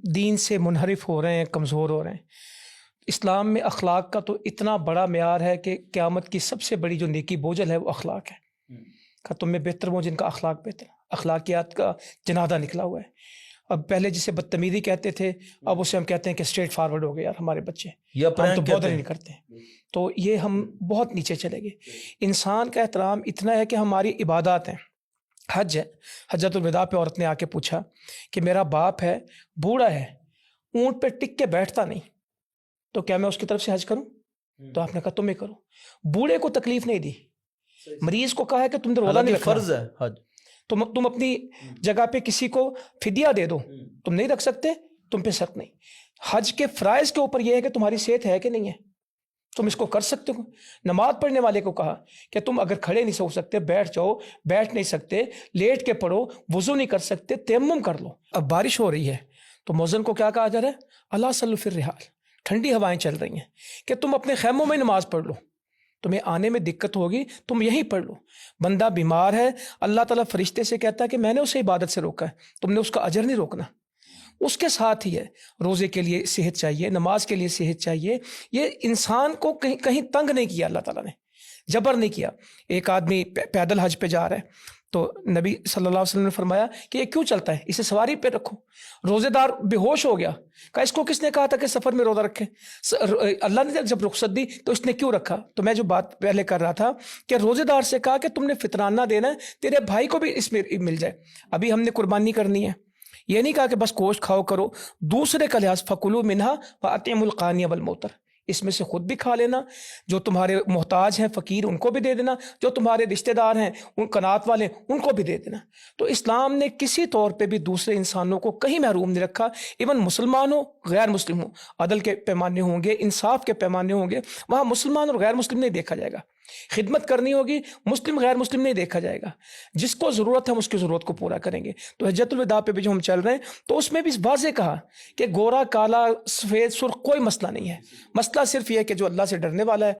دین سے منحرف ہو رہے ہیں، کمزور ہو رہے ہیں۔ اسلام میں اخلاق کا تو اتنا بڑا معیار ہے کہ قیامت کی سب سے بڑی جو نیکی بوجھل ہے وہ اخلاق ہے کہ تم میں بہتر وہ جن کا اخلاق بہتر، اخلاقیات کا جنازہ نکلا ہوا ہے۔ اب پہلے جسے بدتمیزی کہتے تھے، اب اسے ہم کہتے ہیں کہ اسٹریٹ فارورڈ ہو گئے یار ہمارے بچے، ہم تو بودر نہیں کرتے، تو یہ ہم بہت نیچے چلے گئے۔ انسان کا احترام اتنا ہے کہ ہماری عبادات ہیں، حج ہے، حجۃ الوداع پہ عورت نے آ کے پوچھا کہ میرا باپ ہے، بوڑھا ہے، اونٹ پہ ٹک کے بیٹھتا نہیں، تو کیا میں اس کی طرف سے حج کروں؟ تو آپ نے کہا تمہیں کرو۔ بوڑھے کو تکلیف نہیں دی، مریض کو کہا ہے کہ تم نے روزہ نہیں رکھنا، فرض ہے حج، تم اپنی جگہ پہ کسی کو فدیہ دے دو، تم نہیں رکھ سکتے، تم پہ شرط نہیں۔ حج کے فرائض کے اوپر یہ ہے کہ تمہاری صحت ہے کہ نہیں ہے، تم اس کو کر سکتے ہو۔ نماز پڑھنے والے کو کہا کہ تم اگر کھڑے نہیں سو سکتے بیٹھ جاؤ، بیٹھ نہیں سکتے لیٹ کے پڑھو، وضو نہیں کر سکتے تیمم کر لو۔ اب بارش ہو رہی ہے تو مؤذن کو کیا کہا جا رہا ہے؟ الا صلوا فی الرحال، ٹھنڈی ہوائیں چل رہی ہیں کہ تم اپنے خیموں میں نماز پڑھ لو، تمہیں آنے میں دقت ہوگی تم یہیں پڑھ لو۔ بندہ بیمار ہے، اللہ تعالیٰ فرشتے سے کہتا ہے کہ میں نے اسے عبادت سے روکا ہے، تم نے اس کا اجر نہیں روکنا۔ اس کے ساتھ ہی ہے روزے کے لیے صحت چاہیے، نماز کے لیے صحت چاہیے۔ یہ انسان کو کہیں تنگ نہیں کیا اللہ تعالیٰ نے، جبر نہیں کیا۔ ایک آدمی پیدل حج پہ جا رہا ہے تو نبی صلی اللہ علیہ وسلم نے فرمایا کہ یہ کیوں چلتا ہے، اسے سواری پہ رکھو۔ روزے دار بے ہوش ہو گیا، کہا اس کو کس نے کہا تھا کہ سفر میں روزہ رکھے؟ اللہ نے جب رخصت دی تو اس نے کیوں رکھا؟ تو میں جو بات پہلے کر رہا تھا کہ روزے دار سے کہا کہ تم نے فطرانہ دینا ہے، تیرے بھائی کو بھی اس میں مل جائے۔ ابھی ہم نے قربانی کرنی ہے، یہ نہیں کہا کہ بس گوشت کھاؤ کرو، دوسرے کا لحاظ فَكُلُوا مِنْهَا وَأَطْعِمُوا الْقَانِيَ وَالْمُعْتَرَ، اس میں سے خود بھی کھا لینا، جو تمہارے محتاج ہیں فقیر ان کو بھی دے دینا، جو تمہارے رشتہ دار ہیں ان قناعت والے ان کو بھی دے دینا۔ تو اسلام نے کسی طور پہ بھی دوسرے انسانوں کو کہیں محروم نہیں رکھا، ایون مسلمان ہو غیر مسلم ہو، عدل کے پیمانے ہوں گے، انصاف کے پیمانے ہوں گے، وہاں مسلمان اور غیر مسلم نہیں دیکھا جائے گا۔ خدمت کرنی ہوگی، مسلم غیر مسلم نہیں دیکھا جائے گا، جس کو ضرورت ہے ہم اس کی ضرورت کو پورا کریں گے۔ تو حجۃ الوداع پہ بھی جو ہم چل رہے ہیں تو اس میں بھی واضح کہا کہ گورا کالا سفید سرخ کوئی مسئلہ نہیں ہے، مسئلہ صرف یہ ہے کہ جو اللہ سے ڈرنے والا ہے